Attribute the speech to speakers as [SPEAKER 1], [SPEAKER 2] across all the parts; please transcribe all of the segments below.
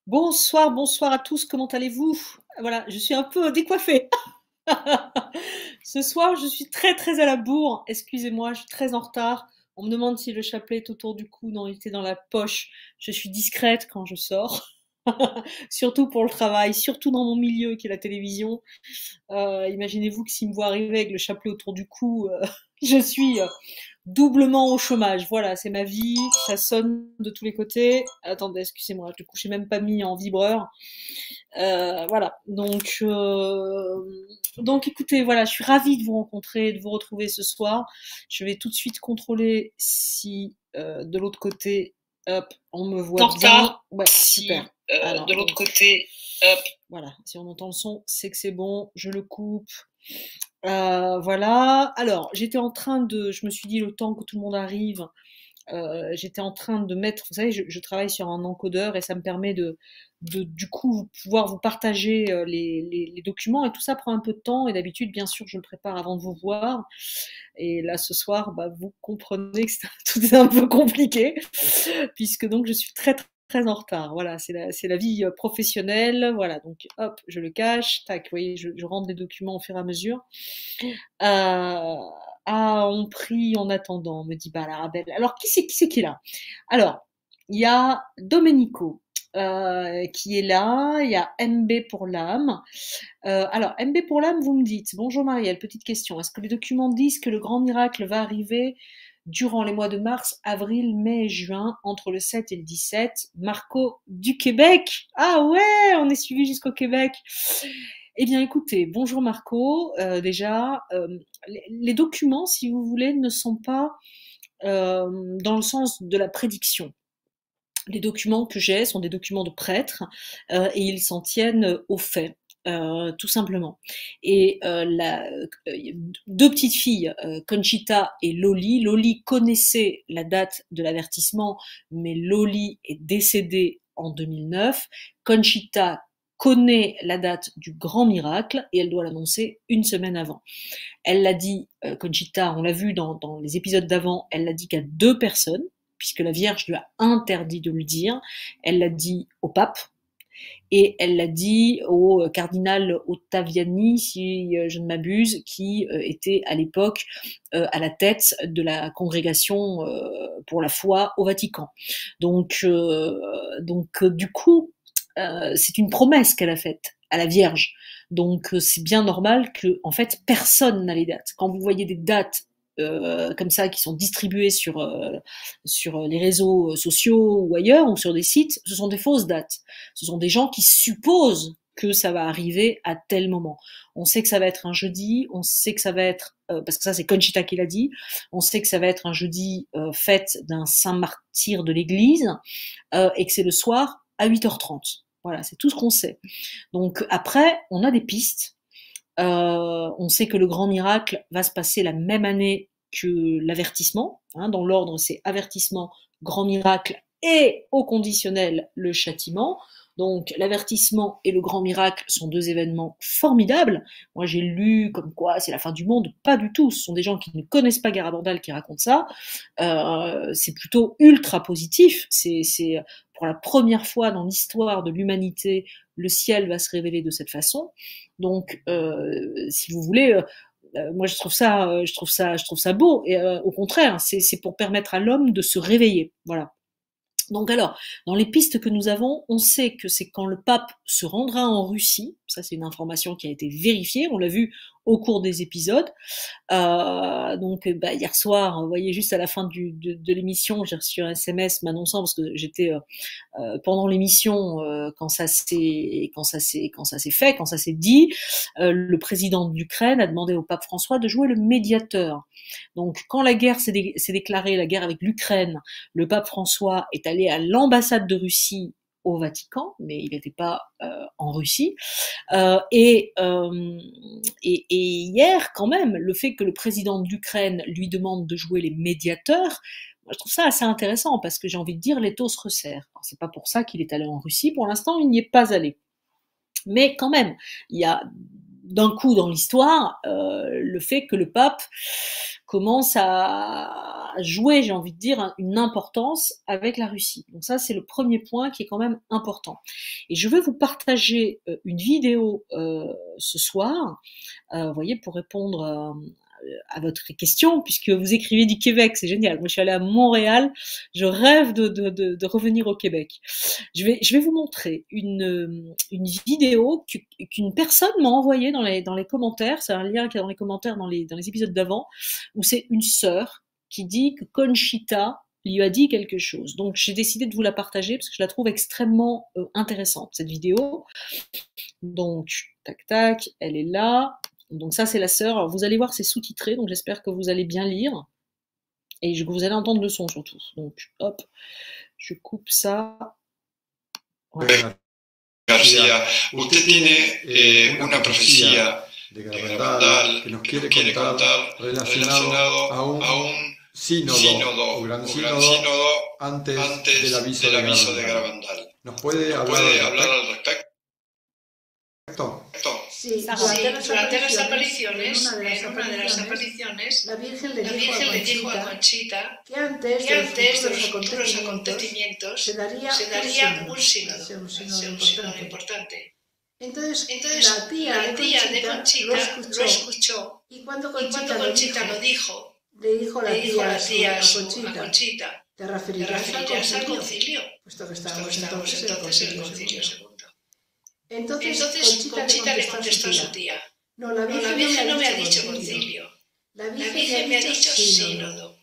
[SPEAKER 1] Bonsoir, bonsoir à tous, comment allez-vous? Voilà, je suis un peu décoiffée. Ce soir, je suis très très à la bourre. Excusez-moi, je suis très en retard. On me demande si le chapelet est autour du cou. Non, il était dans la poche. Je suis discrète quand je sors. Surtout pour le travail, surtout dans mon milieu qui est la télévision. Imaginez-vous que s'il me voit arriver avec le chapelet autour du cou, je suis doublement au chômage. Voilà, c'est ma vie. Ça sonne de tous les côtés. Attendez, excusez-moi, du coup, j'ai même pas mis en vibreur. Voilà. Donc, écoutez, voilà, je suis ravie de vous rencontrer, de vous retrouver ce soir. Je vais tout de suite contrôler si de l'autre côté, hop, on me voit bien. Ouais, super. Alors,
[SPEAKER 2] De l'autre
[SPEAKER 1] donc,
[SPEAKER 2] côté, hop.
[SPEAKER 1] voilà, si on entend le son, c'est que c'est bon. Je le coupe. Voilà. Alors, je me suis dit le temps que tout le monde arrive, j'étais en train de mettre, vous savez, je travaille sur un encodeur et ça me permet du coup, pouvoir vous partager les documents et tout ça prend un peu de temps et d'habitude, bien sûr, je le prépare avant de vous voir. Et là, ce soir, bah, vous comprenez que tout est un peu compliqué puisque donc je suis très très en retard. Voilà, c'est la vie professionnelle. Voilà, donc hop, je le cache. Tac, vous voyez, je rentre les documents au fur et à mesure. On prie en attendant, me dit bah, l'Arabelle. Alors, qui c'est qui est là? Alors, il y a Domenico qui est là, il y a MB pour l'âme. Alors, MB pour l'âme, vous me dites, bonjour Marielle, petite question, est-ce que les documents disent que le grand miracle va arriver durant les mois de mars, avril, mai et juin, entre le 7 et le 17? Marco du Québec. Ah ouais, on est suivi jusqu'au Québec. Eh bien, écoutez, bonjour Marco. Déjà, les documents, si vous voulez, ne sont pas dans le sens de la prédiction. Les documents que j'ai sont des documents de prêtres et ils s'en tiennent aux faits. Tout simplement. Et deux petites filles, Conchita et Loli. Loli connaissait la date de l'avertissement, mais Loli est décédée en 2009. Conchita connaît la date du grand miracle et elle doit l'annoncer une semaine avant. Elle l'a dit, Conchita, on l'a vu dans les épisodes d'avant, elle l'a dit qu'à 2 personnes, puisque la Vierge lui a interdit de le dire. Elle l'a dit au pape et elle l'a dit au cardinal Ottaviani, si je ne m'abuse, qui était à l'époque à la tête de la congrégation pour la foi au Vatican. Donc, du coup, c'est une promesse qu'elle a faite à la Vierge. Donc c'est bien normal que en fait personne n'a les dates. Quand vous voyez des dates comme ça qui sont distribuées sur les réseaux sociaux ou ailleurs ou sur des sites, ce sont des fausses dates. Ce sont des gens qui supposent que ça va arriver à tel moment. On sait que ça va être un jeudi, on sait que ça va être, parce que ça c'est Conchita qui l'a dit, on sait que ça va être un jeudi fête d'un saint martyr de l'église et que c'est le soir à 8h30. Voilà, c'est tout ce qu'on sait. Donc après, on a des pistes. On sait que le grand miracle va se passer la même année que l'avertissement. Hein, dans l'ordre, c'est avertissement, grand miracle et au conditionnel le châtiment. Donc l'avertissement et le grand miracle sont deux événements formidables. Moi j'ai lu comme quoi c'est la fin du monde. Pas du tout. Ce sont des gens qui ne connaissent pas Garabandal qui racontent ça. C'est plutôt ultra positif. C'est pour la première fois dans l'histoire de l'humanité, le ciel va se révéler de cette façon. Donc, si vous voulez, moi je trouve ça beau. Et au contraire, c'est pour permettre à l'homme de se réveiller. Voilà. Donc alors, dans les pistes que nous avons, on sait que c'est quand le pape se rendra en Russie, ça c'est une information qui a été vérifiée, on l'a vu au cours des épisodes. Donc bah, hier soir, vous voyez juste à la fin de l'émission, j'ai reçu un SMS m'annonçant parce que j'étais pendant l'émission quand ça s'est dit, le président de l'Ukraine a demandé au pape François de jouer le médiateur. Donc quand la guerre s'est déclarée, la guerre avec l'Ukraine, le pape François est allé à l'ambassade de Russie au Vatican, mais il n'était pas en Russie. Et hier, quand même, le fait que le président de l'Ukraine lui demande de jouer les médiateurs, moi, je trouve ça assez intéressant parce que j'ai envie de dire l'étau se resserre. Alors, c'est pas pour ça qu'il est allé en Russie. Pour l'instant, il n'y est pas allé. Mais quand même, il y a d'un coup dans l'histoire le fait que le pape commence à jouer, j'ai envie de dire, une importance avec la Russie. Donc ça, c'est le premier point qui est quand même important. Et je vais vous partager une vidéo ce soir, vous voyez, pour répondre à votre question, puisque vous écrivez du Québec, c'est génial. Moi, je suis allée à Montréal, je rêve de revenir au Québec. Je vais vous montrer une vidéo qu'une personne m'a envoyée dans les commentaires. C'est un lien qui est dans les commentaires dans les épisodes d'avant, où c'est une sœur qui dit que Conchita lui a dit quelque chose. Donc, j'ai décidé de vous la partager parce que je la trouve extrêmement intéressante, cette vidéo. Donc, tac, tac, elle est là. Donc ça, c'est la sœur. Alors, vous allez voir, c'est sous-titré, donc j'espère que vous allez bien lire. Et que vous allez entendre le son surtout. Donc, hop, je coupe ça.
[SPEAKER 2] Voilà. García, usted tiene una profecía de Garabandal que nos quiere contar relacionado a un sínodo o gran sínodo antes del aviso de Garabandal. ¿Nos puede hablar al respecto?
[SPEAKER 3] Sí, durante las apariciones, en una de las apariciones, la Virgen le dijo a Conchita que antes de los futuros acontecimientos se daría un sínodo importante. Entonces la tía de Conchita lo escuchó y cuando Conchita lo dijo, le dijo la tía a Conchita, ¿te referirás al concilio? Puesto que estábamos entonces en el concilio segundo. Entonces Conchita le contestó a su tía, no, la Virgen no me ha dicho concilio, la Virgen me ha dicho sínodo.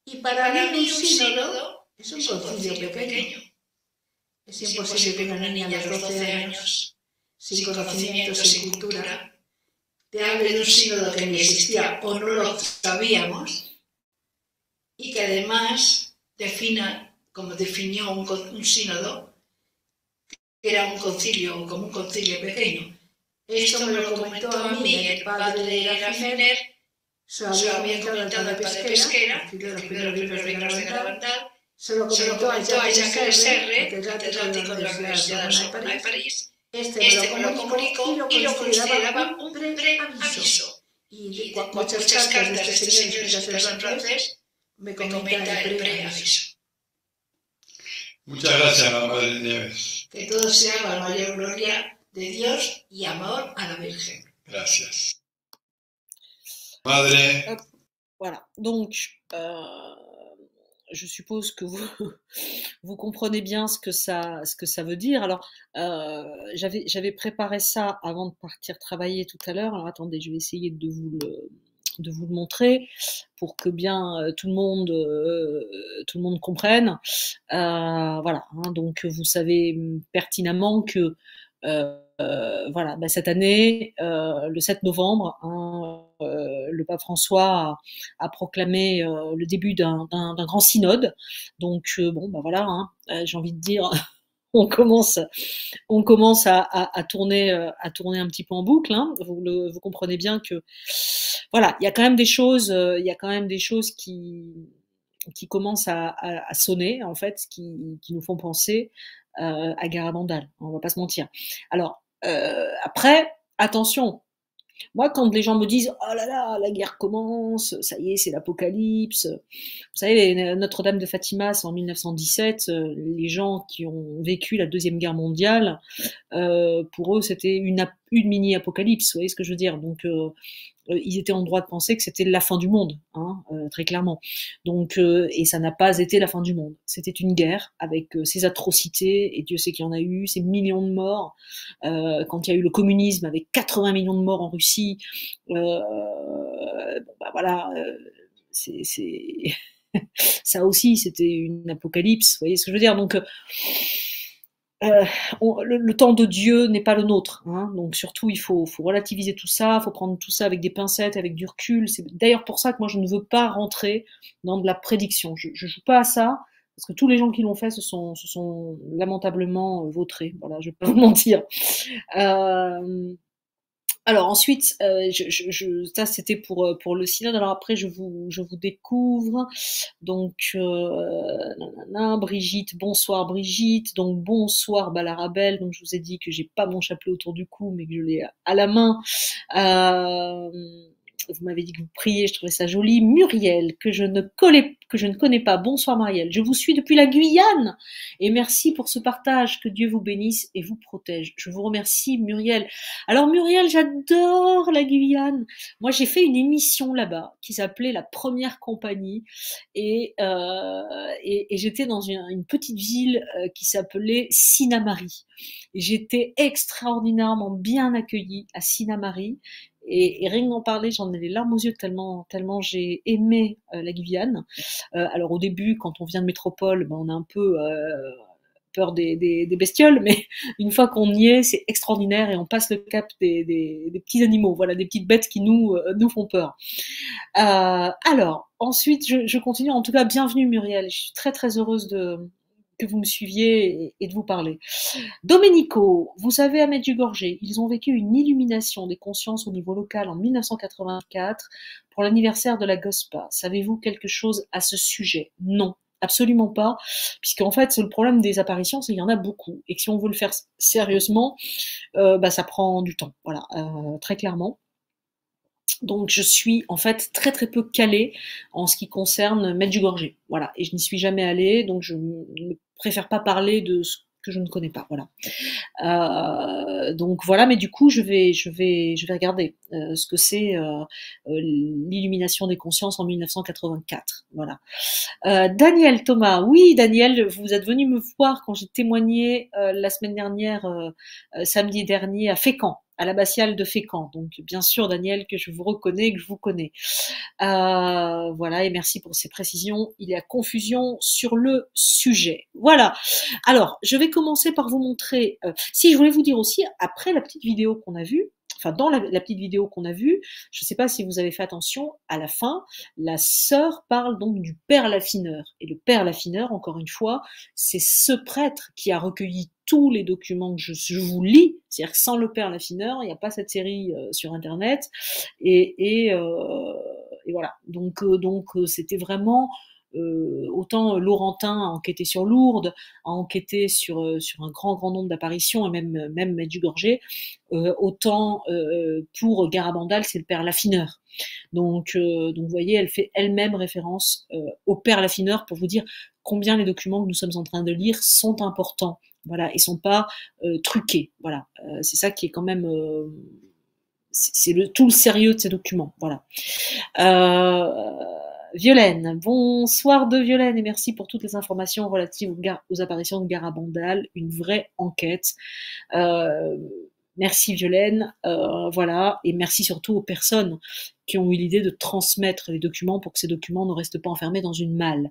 [SPEAKER 3] Y para mí un sínodo es un concilio pequeño. Es imposible que una niña de 12 años, sin conocimientos, sin cultura, te hable de un sínodo que ni existía o no lo sabíamos, y que además defina, como definió un sínodo, que era un concilio, como un concilio pequeño. Esto me lo comentó a mí el padre de Rafiner, se lo había comentado al padre Pesquera, el de los primeros libros de Garabandal, se lo comentó a Jacques Serre, catedrático de la Universidad de Sorbona de París. Este me lo comunicó y lo consideraba un preaviso. Y muchas cartas de este señor escritas en francés me comenta el preaviso.
[SPEAKER 2] Muchas gracias, Madre Nieves.
[SPEAKER 3] Que todo sea para la mayor gloria de Dios y amor a la Virgen.
[SPEAKER 2] Gracias. Madre.
[SPEAKER 1] Hop, voilà. Donc, je suppose que vous comprenez bien ce que ça veut dire. Alors, j'avais préparé ça avant de partir travailler tout à l'heure. Alors, attendez, je vais essayer de vous le montrer pour que bien tout le monde comprenne. Voilà, hein, donc vous savez pertinemment que voilà, bah, cette année, le 7 novembre, hein, le pape François a proclamé le début d'un grand synode. Donc bon, bah voilà, hein, j'ai envie de dire, on commence à tourner un petit peu en boucle. Hein. Vous comprenez bien que voilà, il y a quand même des choses, qui commencent à sonner en fait, qui nous font penser à Garabandal. On va pas se mentir. Alors après, attention. Moi, quand les gens me disent oh là là, la guerre commence, ça y est, c'est l'apocalypse. Vous savez, Notre-Dame de Fatima, c'est en 1917. Les gens qui ont vécu la Deuxième Guerre mondiale, pour eux, c'était une mini-apocalypse. Vous voyez ce que je veux dire? Donc, ils étaient en droit de penser que c'était la fin du monde, hein, très clairement. Donc, et ça n'a pas été la fin du monde. C'était une guerre avec ses atrocités, et Dieu sait qu'il y en a eu, ces millions de morts. Quand il y a eu le communisme avec 80 millions de morts en Russie, bon, bah voilà, c'est ça aussi, c'était une apocalypse. Vous voyez ce que je veux dire? Donc le temps de Dieu n'est pas le nôtre, hein, donc surtout il faut relativiser tout ça, il faut prendre tout ça avec des pincettes, avec du recul. C'est d'ailleurs pour ça que moi je ne veux pas rentrer dans de la prédiction. Je joue pas à ça parce que tous les gens qui l'ont fait se sont lamentablement vautrés. Voilà, je vais pas vous mentir. Alors ensuite, ça c'était pour le synode. Alors après, je vous découvre. Donc, Brigitte, bonsoir Brigitte. Donc bonsoir Balarabel. Donc je vous ai dit que j'ai pas mon chapelet autour du cou, mais que je l'ai à la main. vous m'avez dit que vous priez, je trouvais ça joli. Muriel, que je ne connais pas. Bonsoir Marielle, je vous suis depuis la Guyane. Et merci pour ce partage, que Dieu vous bénisse et vous protège. Je vous remercie Muriel. Alors Muriel, j'adore la Guyane. Moi j'ai fait une émission là-bas qui s'appelait La Première Compagnie et j'étais dans une petite ville qui s'appelait Sinnamary. J'étais extraordinairement bien accueillie à Sinnamary. Et rien que d'en parler, j'en ai les larmes aux yeux tellement j'ai aimé la Guyane. Alors au début, quand on vient de métropole, ben, on a un peu peur des bestioles, mais une fois qu'on y est, c'est extraordinaire et on passe le cap des petits animaux, voilà, des petites bêtes qui nous font peur. Alors, ensuite, je continue. En tout cas, bienvenue Muriel. Je suis très très heureuse que vous me suiviez et de vous parler. Domenico, vous savez, à Medjugorje, ils ont vécu une illumination des consciences au niveau local en 1984 pour l'anniversaire de la Gospa. Savez-vous quelque chose à ce sujet? Non, absolument pas, puisqu'en fait, c'est le problème des apparitions, c'est qu'il y en a beaucoup, et que si on veut le faire sérieusement, ça prend du temps, voilà, très clairement. Donc je suis en fait très très peu calée en ce qui concerne Medjugorje, voilà, et je n'y suis jamais allée, donc je ne préfère pas parler de ce que je ne connais pas, voilà. Donc voilà, mais du coup je vais regarder ce que c'est l'illumination des consciences en 1984, voilà. Daniel Thomas, oui Daniel, vous êtes venu me voir quand j'ai témoigné la semaine dernière, samedi dernier à Fécamp, à l'abbatiale de Fécamp. Donc bien sûr Daniel, que je vous reconnais, que je vous connais. Voilà, et merci pour ces précisions. Il y a confusion sur le sujet. Voilà. Alors, je vais commencer par vous montrer. Si je voulais vous dire aussi, après la petite vidéo qu'on a vue, enfin dans la petite vidéo qu'on a vue, je ne sais pas si vous avez fait attention, à la fin, la sœur parle donc du Père Laffineur. Et le Père Laffineur, encore une fois, c'est ce prêtre qui a recueilli tous les documents que je vous lis. C'est-à-dire que sans le Père Laffineur, il n'y a pas cette série sur Internet. Et voilà. Donc c'était vraiment autant Laurentin a enquêté sur Lourdes, a enquêté sur un grand nombre d'apparitions, et même Medjugorje, autant pour Garabandal, c'est le Père Laffineur. Donc vous voyez, elle fait elle-même référence au Père Laffineur pour vous dire combien les documents que nous sommes en train de lire sont importants, voilà, et sont pas truqués, voilà. C'est ça qui est quand même c'est tout le sérieux de ces documents, voilà. Violaine, bonsoir de Violaine, et merci pour toutes les informations relatives aux apparitions de Garabandal, une vraie enquête. Merci Violaine, voilà, et merci surtout aux personnes qui ont eu l'idée de transmettre les documents pour que ces documents ne restent pas enfermés dans une malle.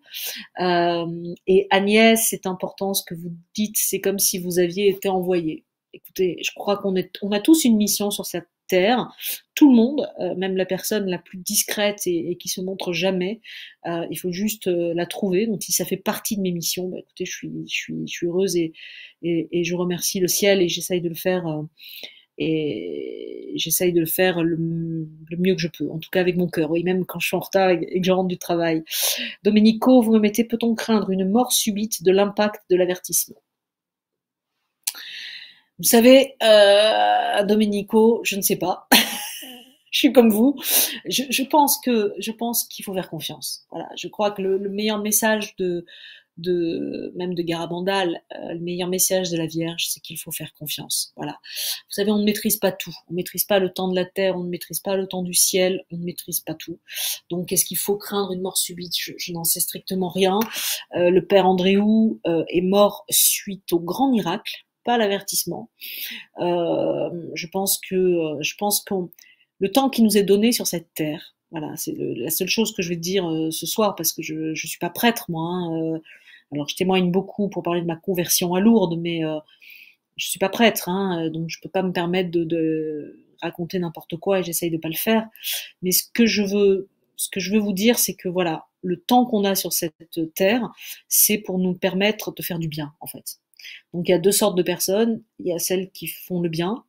[SPEAKER 1] Et Agnès, c'est important ce que vous dites, c'est comme si vous aviez été envoyé. Écoutez, je crois qu'on a tous une mission sur cette terre, tout le monde, même la personne la plus discrète et qui se montre jamais, il faut juste la trouver. Donc si ça fait partie de mes missions, bah, écoutez, je suis heureuse et je remercie le ciel, et j'essaye de le faire le mieux que je peux, en tout cas avec mon cœur, oui, même quand je suis en retard et que je rentre du travail. Domenico, vous me mettez, peut-on craindre une mort subite de l'impact de l'avertissement? Vous savez, Domenico, je ne sais pas. Je suis comme vous. Je pense qu'il faut faire confiance. Voilà. Je crois que le meilleur message même de Garabandal, le meilleur message de la Vierge, c'est qu'il faut faire confiance. Voilà. Vous savez, on ne maîtrise pas tout. On ne maîtrise pas le temps de la terre, on ne maîtrise pas le temps du ciel, on ne maîtrise pas tout. Donc, est-ce qu'il faut craindre une mort subite? Je n'en sais strictement rien. Le père Andréou est mort suite au grand miracle, pas l'avertissement. Je pense que le temps qui nous est donné sur cette terre, voilà, c'est la seule chose que je vais te dire ce soir, parce que je suis pas prêtre moi. Hein, alors je témoigne beaucoup pour parler de ma conversion à Lourdes, mais je suis pas prêtre, hein, donc je peux pas me permettre de raconter n'importe quoi, et j'essaye de pas le faire. Mais ce que je veux vous dire, c'est que voilà, le temps qu'on a sur cette terre, c'est pour nous permettre de faire du bien, en fait. Donc il y a deux sortes de personnes. Il y a celles qui font le bien.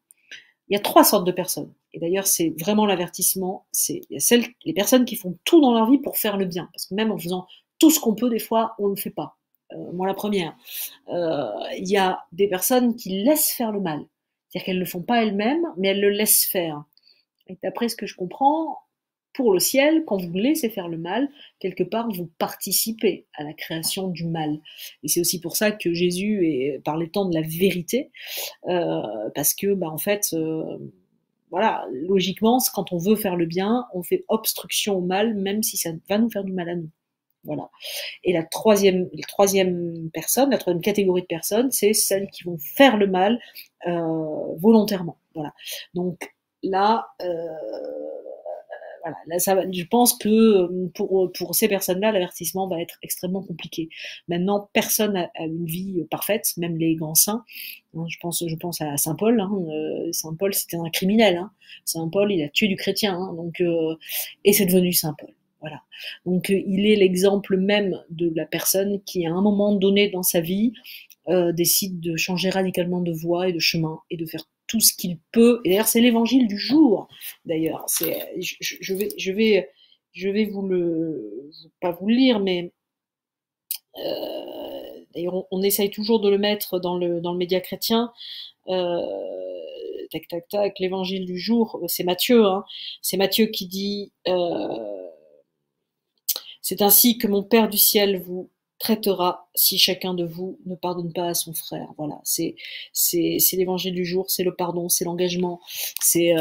[SPEAKER 1] Il y a trois sortes de personnes. Et d'ailleurs, c'est vraiment l'avertissement. Il y a les personnes qui font tout dans leur vie pour faire le bien. Parce que même en faisant tout ce qu'on peut, des fois, on ne le fait pas. Moi, la première. Il y a des personnes qui laissent faire le mal. C'est-à-dire qu'elles ne le font pas elles-mêmes, mais elles le laissent faire. Et d'après ce que je comprends, pour le ciel, quand vous laissez faire le mal, quelque part, vous participez à la création du mal. Et c'est aussi pour ça que Jésus parlait tant de la vérité, parce que, en fait, voilà, logiquement, quand on veut faire le bien, on fait obstruction au mal, même si ça va nous faire du mal à nous. Voilà. Et la troisième personne, la troisième catégorie de personnes, c'est celles qui vont faire le mal volontairement. Voilà. Donc là, voilà, là je pense que pour ces personnes-là, l'avertissement va être extrêmement compliqué. Maintenant, personne n'a une vie parfaite, même les grands saints. Hein, je pense à Saint Paul. Hein, Saint Paul, c'était un criminel. Hein. Saint Paul, il a tué du chrétien. Hein, donc, et c'est devenu Saint Paul. Voilà. Donc, il est l'exemple même de la personne qui, à un moment donné dans sa vie, décide de changer radicalement de voie et de chemin et de faire tout ce qu'il peut. Et d'ailleurs, c'est l'évangile du jour. D'ailleurs, je vais pas vous le lire, mais d'ailleurs, on essaye toujours de le mettre dans le média chrétien. Tac, tac, tac, l'évangile du jour, c'est Matthieu. Hein. C'est Matthieu qui dit c'est ainsi que mon Père du ciel vous traitera si chacun de vous ne pardonne pas à son frère. Voilà, c'est l'évangile du jour, c'est le pardon, c'est l'engagement, c'est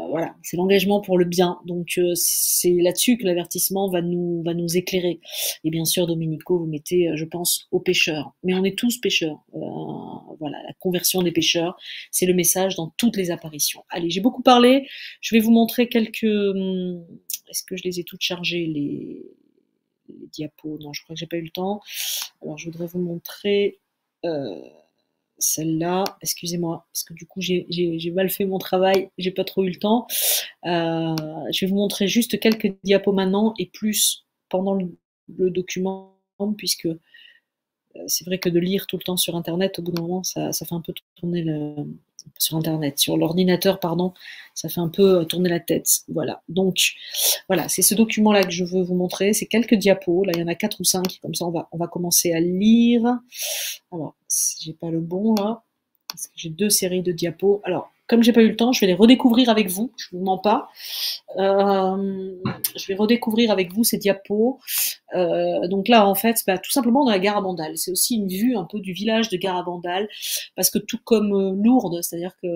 [SPEAKER 1] voilà, c'est l'engagement pour le bien. Donc c'est là-dessus que l'avertissement va nous éclairer. Et bien sûr, Domenico, vous mettez, je pense, aux pécheurs. Mais on est tous pécheurs. Voilà, la conversion des pécheurs, c'est le message dans toutes les apparitions. Allez, j'ai beaucoup parlé. Je vais vous montrer quelques. Est-ce que je les ai toutes chargées les diapos? Non, je crois que j'ai pas eu le temps. Alors, je voudrais vous montrer celle-là. Excusez-moi, parce que du coup, j'ai mal fait mon travail. J'ai pas trop eu le temps. Je vais vous montrer juste quelques diapos maintenant et plus pendant le document, puisque c'est vrai que de lire tout le temps sur Internet, au bout d'un moment, ça fait un peu tourner sur Internet, sur l'ordinateur, pardon, ça fait un peu tourner la tête. Voilà. Donc, voilà, c'est ce document-là que je veux vous montrer. C'est quelques diapos. Là, il y en a 4 ou 5. Comme ça, on va commencer à lire. Alors, j'ai pas le bon, là. Parce que j'ai 2 séries de diapos. Alors, comme j'ai pas eu le temps, je vais les redécouvrir avec vous. Je vous mens pas. Je vais redécouvrir avec vous ces diapos. Donc là, en fait, tout simplement dans la Garabandal. C'est aussi une vue un peu du village de Garabandal, parce que tout comme Lourdes, c'est-à-dire que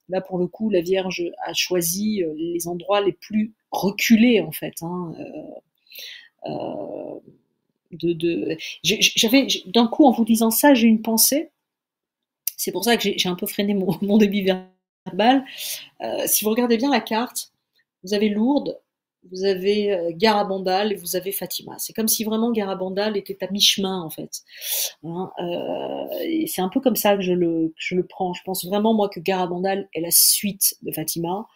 [SPEAKER 1] là, pour le coup, la Vierge a choisi les endroits les plus reculés, en fait. Hein, d'un coup, en vous disant ça, j'ai une pensée. C'est pour ça que j'ai un peu freiné mon débit verbal. Si vous regardez bien la carte, vous avez Lourdes, vous avez Garabandal et vous avez Fatima. C'est comme si vraiment Garabandal était à mi-chemin, en fait. Hein, et c'est un peu comme ça que je le prends. Je pense vraiment, moi, que Garabandal est la suite de Fatima.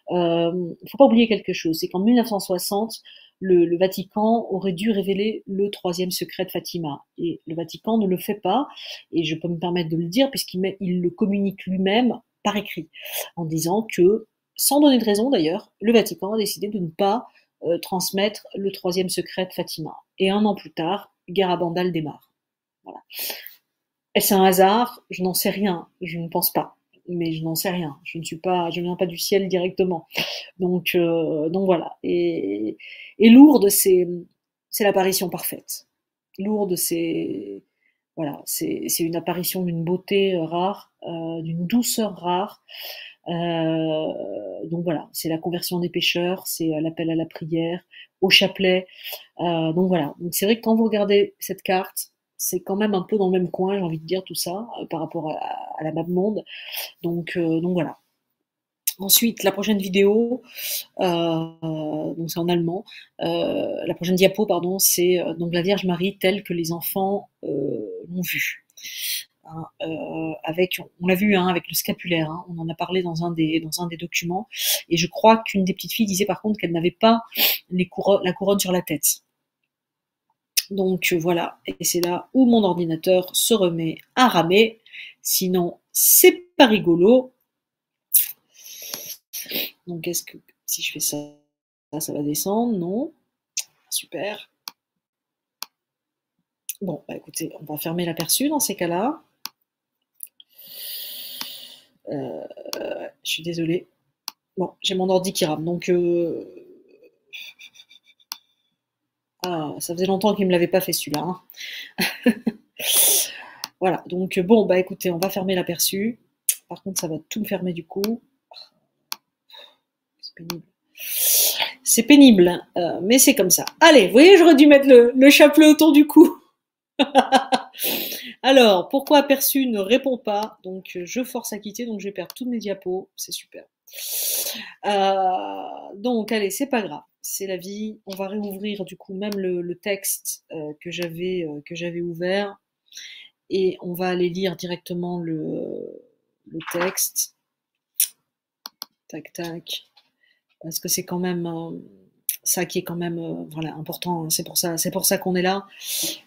[SPEAKER 1] Faut pas oublier quelque chose, c'est qu'en 1960, le Vatican aurait dû révéler le 3e secret de Fatima. Et le Vatican ne le fait pas, et je peux me permettre de le dire, puisqu'il le communique lui-même par écrit, en disant que, sans donner de raison d'ailleurs, le Vatican a décidé de ne pas transmettre le 3e secret de Fatima. Et 1 an plus tard, Garabandal démarre. Voilà. Est-ce un hasard? Je n'en sais rien, je ne pense pas. Mais je n'en sais rien. Je ne viens pas du ciel directement. Donc voilà. Et Lourdes, c'est l'apparition parfaite. Lourdes, c'est une apparition d'une beauté rare, d'une douceur rare. Donc voilà, c'est la conversion des pécheurs, c'est l'appel à la prière, au chapelet. Donc voilà. Donc c'est vrai que quand vous regardez cette carte, c'est quand même un peu dans le même coin, j'ai envie de dire tout ça, par rapport à la map monde. Donc voilà. Ensuite, la prochaine vidéo, donc c'est en allemand. La prochaine diapo, pardon, c'est donc la Vierge Marie telle que les enfants l'ont vue. Hein, on l'a vu avec le scapulaire. Hein, on en a parlé dans un des documents. Et je crois qu'une des petites filles disait par contre qu'elle n'avait pas la couronne sur la tête. Donc voilà, et c'est là où mon ordinateur se remet à ramer. Sinon, c'est pas rigolo. Donc est-ce que si je fais ça, ça va descendre? Non. Super. Bon, écoutez, on va fermer l'aperçu dans ces cas-là. Je suis désolée. Bon, j'ai mon ordi qui rame. Donc Ah, ça faisait longtemps qu'il me l'avait pas fait celui-là. Hein. Voilà, donc bon, bah écoutez, on va fermer l'aperçu. Par contre, ça va tout me fermer du coup. C'est pénible. C'est pénible, mais c'est comme ça. Allez, vous voyez, j'aurais dû mettre le chapelet autour du cou. Alors, pourquoi aperçu ne répond pas? Donc, je force à quitter, donc je vais perdre toutes mes diapos. C'est super. Donc, allez, c'est pas grave. C'est la vie. On va réouvrir du coup même le texte que j'avais ouvert. Et on va aller lire directement le texte. Tac, tac. Parce que c'est quand même ça qui est quand même voilà, important. C'est pour ça qu'on est là.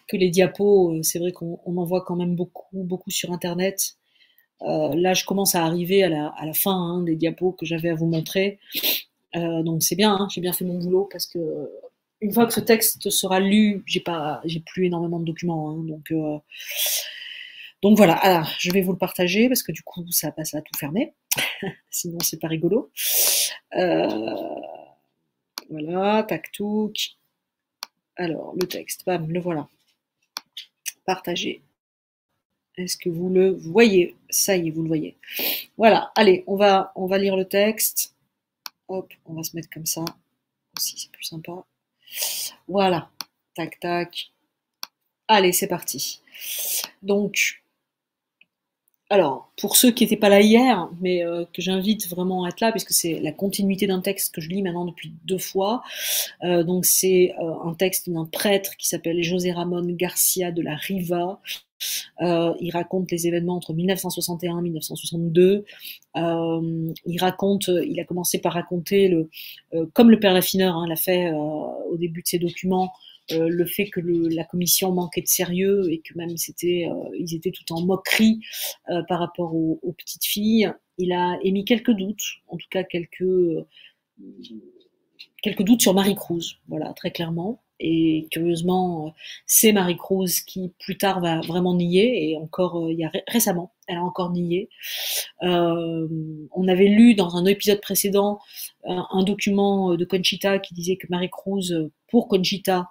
[SPEAKER 1] Que les diapos, c'est vrai qu'on en voit quand même beaucoup sur Internet. Là, je commence à arriver à la fin hein, des diapos que j'avais à vous montrer. Donc c'est bien, hein, j'ai bien fait mon boulot parce que une fois que ce texte sera lu, j'ai plus énormément de documents. Hein, donc voilà, alors, je vais vous le partager parce que du coup ça passe à tout fermer, sinon c'est pas rigolo. Voilà, tac touc. Alors le texte, bam, le voilà. Partagé. Est-ce que vous le voyez? Ça y est, vous le voyez. Voilà, allez, on va lire le texte. Hop, on va se mettre comme ça. Aussi, c'est plus sympa. Voilà, tac tac. Allez, c'est parti. Donc, alors, pour ceux qui n'étaient pas là hier, mais que j'invite vraiment à être là, puisque c'est la continuité d'un texte que je lis maintenant depuis 2 fois. Donc c'est un texte d'un prêtre qui s'appelle José Ramón García de la Riva. Il raconte les événements entre 1961 et 1962. Il a commencé par raconter comme le père Laffineur hein, l'a fait au début de ses documents, le fait que la commission manquait de sérieux et que même ils étaient tout en moquerie par rapport aux petites filles. Il a émis quelques doutes, en tout cas quelques doutes sur Marie-Cruz, voilà, très clairement. Et curieusement, c'est Marie-Cruz qui plus tard va vraiment nier, et encore récemment, elle a encore nié. On avait lu dans un épisode précédent un document de Conchita qui disait que Marie-Cruz, pour Conchita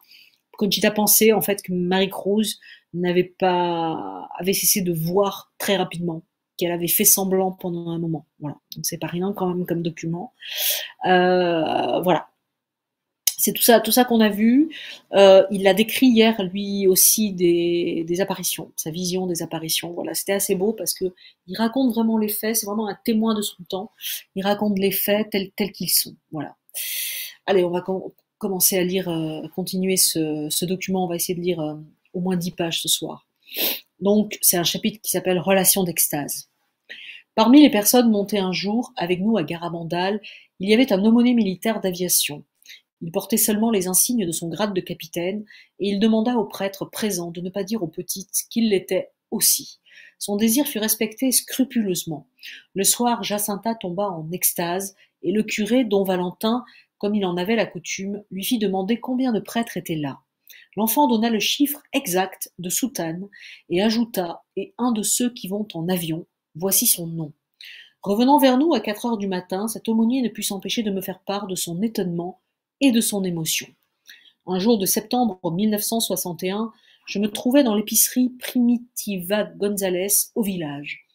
[SPEAKER 1] pensait en fait que Marie-Cruz avait cessé de voir très rapidement, qu'elle avait fait semblant pendant un moment. Voilà, donc c'est pas rien quand même comme document. Voilà. C'est tout ça qu'on a vu. Il a décrit hier, lui aussi, des apparitions, sa vision des apparitions. Voilà, c'était assez beau parce que il raconte vraiment les faits. C'est vraiment un témoin de son temps. Il raconte les faits tels qu'ils sont. Voilà. Allez, on va commencer à lire, continuer ce document. On va essayer de lire au moins 10 pages ce soir. Donc, c'est un chapitre qui s'appelle Relations d'extase. Parmi les personnes montées un jour avec nous à Garabandal, il y avait un aumônier militaire d'aviation. Il portait seulement les insignes de son grade de capitaine, et il demanda aux prêtres présents de ne pas dire aux petites qu'il l'était aussi. Son désir fut respecté scrupuleusement. Le soir, Jacinta tomba en extase, et le curé, don Valentin, comme il en avait la coutume, lui fit demander combien de prêtres étaient là. L'enfant donna le chiffre exact de soutane, et ajouta « et un de ceux qui vont en avion, voici son nom ». Revenant vers nous à 4 heures du matin, cet aumônier ne put s'empêcher de me faire part de son étonnement et de son émotion. Un jour de septembre 1961, je me trouvais dans l'épicerie Primitiva González au village.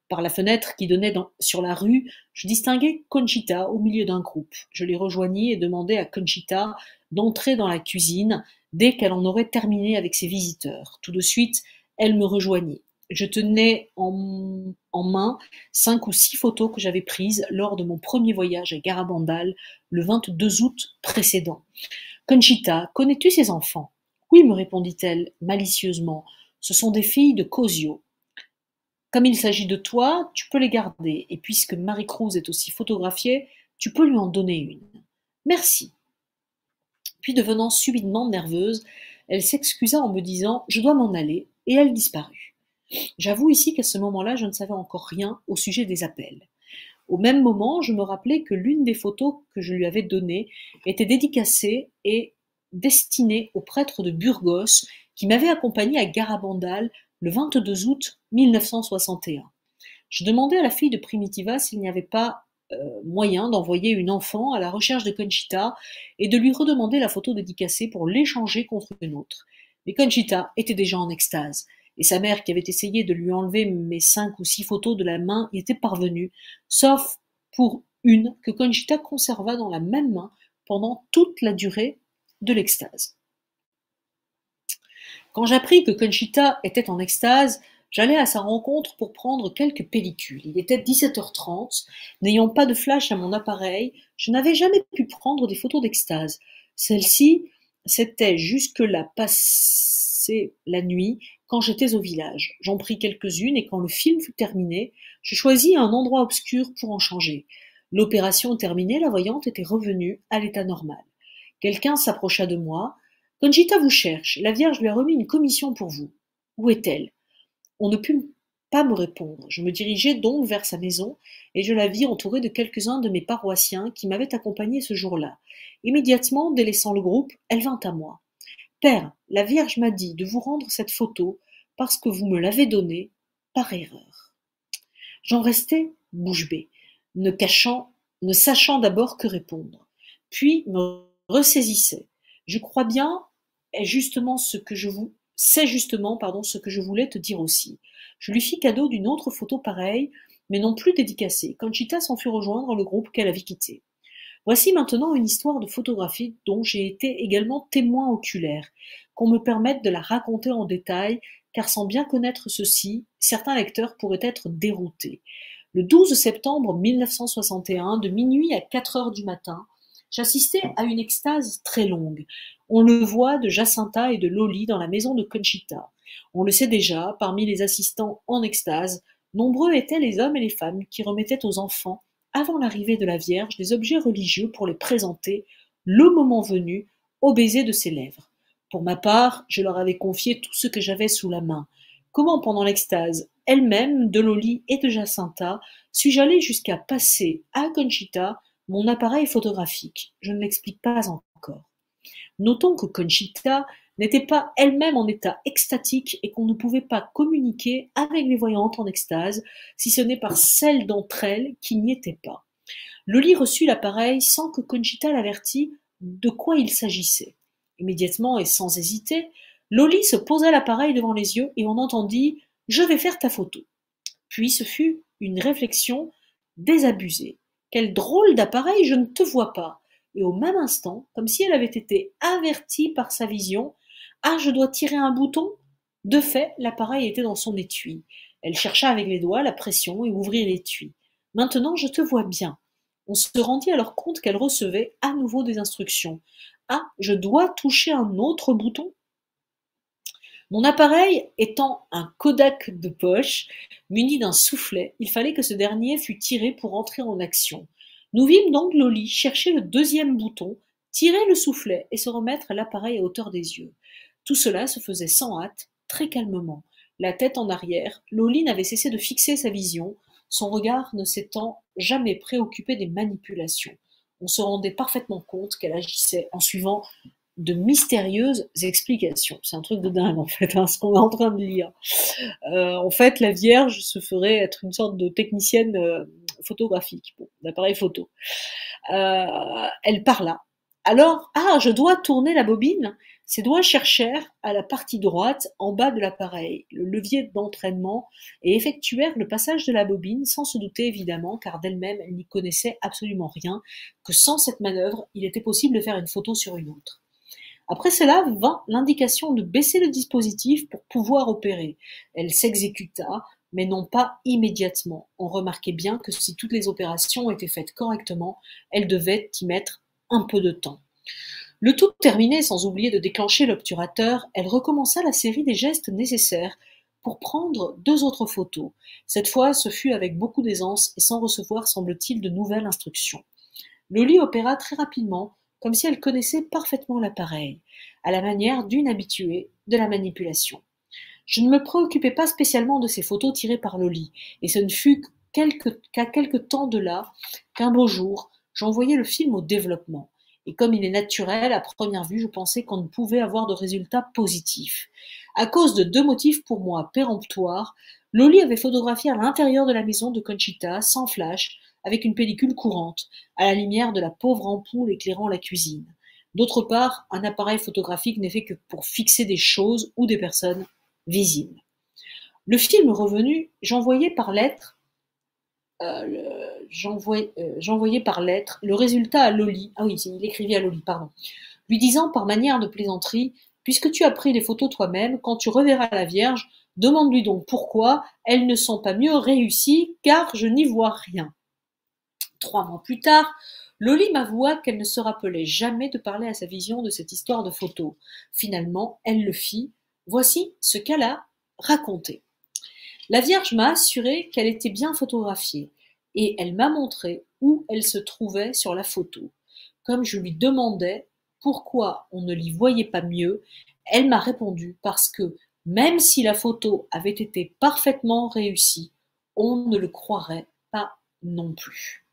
[SPEAKER 1] Par la fenêtre qui donnait sur la rue, je distinguai Conchita au milieu d'un groupe. Je les rejoignis et demandai à Conchita d'entrer dans la cuisine dès qu'elle en aurait terminé avec ses visiteurs. Tout de suite, elle me rejoignit. Je tenais en main 5 ou 6 photos que j'avais prises lors de mon premier voyage à Garabandal le 22 août précédent. « Conchita, connais-tu ces enfants ?»« Oui, me répondit-elle malicieusement, ce sont des filles de Cosio. Comme il s'agit de toi, tu peux les garder, et puisque Marie-Cruz est aussi photographiée, tu peux lui en donner une. Merci. » Puis devenant subitement nerveuse, elle s'excusa en me disant « Je dois m'en aller » et elle disparut. J'avoue ici qu'à ce moment-là, je ne savais encore rien au sujet des appels. Au même moment, je me rappelais que l'une des photos que je lui avais données était dédicacée et destinée au prêtre de Burgos qui m'avait accompagné à Garabandal le 22 août 1961. Je demandai à la fille de Primitiva s'il n'y avait pas moyen d'envoyer une enfant à la recherche de Conchita et de lui redemander la photo dédicacée pour l'échanger contre une autre. Mais Conchita était déjà en extase, et sa mère, qui avait essayé de lui enlever mes 5 ou 6 photos de la main, y était parvenue, sauf pour une que Conchita conserva dans la même main pendant toute la durée de l'extase. Quand j'appris que Conchita était en extase, j'allai à sa rencontre pour prendre quelques pellicules. Il était 17h30. N'ayant pas de flash à mon appareil, je n'avais jamais pu prendre des photos d'extase. Celle-ci s'était jusque-là passée la nuit quand j'étais au village. J'en pris quelques-unes et quand le film fut terminé, je choisis un endroit obscur pour en changer. L'opération terminée, la voyante était revenue à l'état normal. Quelqu'un s'approcha de moi. « Conchita vous cherche. La Vierge lui a remis une commission pour vous. Où est-elle » On ne put pas me répondre. Je me dirigeai donc vers sa maison et je la vis entourée de quelques-uns de mes paroissiens qui m'avaient accompagné ce jour-là. Immédiatement, délaissant le groupe, elle vint à moi. « Père, la Vierge m'a dit de vous rendre cette photo parce que vous me l'avez donnée par erreur. » J'en restai bouche bée, ne sachant d'abord que répondre. Puis me ressaisissais. Je crois bien, c'est justement ce que je voulais te dire aussi. Je lui fis cadeau d'une autre photo pareille, mais non plus dédicacée. Conchita s'en fut rejoindre le groupe qu'elle avait quitté. Voici maintenant une histoire de photographie dont j'ai été également témoin oculaire, qu'on me permette de la raconter en détail, car sans bien connaître ceci, certains lecteurs pourraient être déroutés. Le 12 septembre 1961, de minuit à 4 heures du matin, j'assistais à une extase très longue. On le voit de Jacinta et de Loli dans la maison de Conchita. On le sait déjà, parmi les assistants en extase, nombreux étaient les hommes et les femmes qui remettaient aux enfants, avant l'arrivée de la Vierge, des objets religieux pour les présenter, le moment venu, au baiser de ses lèvres. Pour ma part, je leur avais confié tout ce que j'avais sous la main. Comment, pendant l'extase elle-même, de Loli et de Jacinta, suis-je allé jusqu'à passer à Conchita mon appareil photographique? Je ne l'explique pas encore. Notons que Conchita n'était pas elle-même en état extatique et qu'on ne pouvait pas communiquer avec les voyantes en extase, si ce n'est par celles d'entre elles qui n'y étaient pas. Loli reçut l'appareil sans que Conchita l'avertît de quoi il s'agissait. Immédiatement et sans hésiter, Loli se posa l'appareil devant les yeux et on entendit « Je vais faire ta photo ». Puis ce fut une réflexion désabusée. « Quel drôle d'appareil, je ne te vois pas !» Et au même instant, comme si elle avait été avertie par sa vision, « Ah, je dois tirer un bouton ?» De fait, l'appareil était dans son étui. Elle chercha avec les doigts la pression et ouvrit l'étui. « Maintenant, je te vois bien. » On se rendit alors compte qu'elle recevait à nouveau des instructions. « Ah, je dois toucher un autre bouton ?» Mon appareil étant un Kodak de poche, muni d'un soufflet, il fallait que ce dernier fût tiré pour entrer en action. Nous vîmes donc Loli chercher le deuxième bouton, tirer le soufflet et se remettre l'appareil à hauteur des yeux. Tout cela se faisait sans hâte, très calmement. La tête en arrière, Loli n'avait cessé de fixer sa vision, son regard ne s'étant jamais préoccupé des manipulations. On se rendait parfaitement compte qu'elle agissait en suivant de mystérieuses explications. C'est un truc de dingue en fait, ce qu'on est en train de lire. En fait, la Vierge se ferait être une sorte de technicienne photographique, d'appareil photo. Elle parla. Alors, je dois tourner la bobine. Ses doigts cherchèrent à la partie droite, en bas de l'appareil, le levier d'entraînement, et effectuèrent le passage de la bobine, sans se douter évidemment, car d'elle-même, elle n'y connaissait absolument rien, que sans cette manœuvre, il était possible de faire une photo sur une autre. Après cela vint l'indication de baisser le dispositif pour pouvoir opérer. Elle s'exécuta, mais non pas immédiatement. On remarquait bien que si toutes les opérations étaient faites correctement, elle devait y mettre un peu de temps. Le tout terminé, sans oublier de déclencher l'obturateur, elle recommença la série des gestes nécessaires pour prendre 2 autres photos. Cette fois, ce fut avec beaucoup d'aisance et sans recevoir, semble-t-il, de nouvelles instructions. Loli opéra très rapidement, comme si elle connaissait parfaitement l'appareil, à la manière d'une habituée de la manipulation. Je ne me préoccupais pas spécialement de ces photos tirées par Loli, et ce ne fut qu'à quelque temps de là qu'un beau jour, j'envoyai le film au développement. Et comme il est naturel, à première vue, je pensais qu'on ne pouvait avoir de résultats positifs. À cause de 2 motifs pour moi péremptoires, Loli avait photographié à l'intérieur de la maison de Conchita, sans flash, avec une pellicule courante, à la lumière de la pauvre ampoule éclairant la cuisine. D'autre part, un appareil photographique n'est fait que pour fixer des choses ou des personnes visibles. Le film revenu, j'envoyais par lettre le résultat à Loli. Ah oui, il écrivait à Loli, pardon. Lui disant par manière de plaisanterie: puisque tu as pris les photos toi-même, quand tu reverras la Vierge, demande-lui donc pourquoi elles ne sont pas mieux réussies, car je n'y vois rien. 3 mois plus tard, Loli m'avoua qu'elle ne se rappelait jamais de parler à sa vision de cette histoire de photo. Finalement, elle le fit. Voici ce qu'elle a raconté. La Vierge m'a assuré qu'elle était bien photographiée, et elle m'a montré où elle se trouvait sur la photo. Comme je lui demandais pourquoi on ne l'y voyait pas mieux, elle m'a répondu parce que, même si la photo avait été parfaitement réussie, on ne le croirait pas non plus.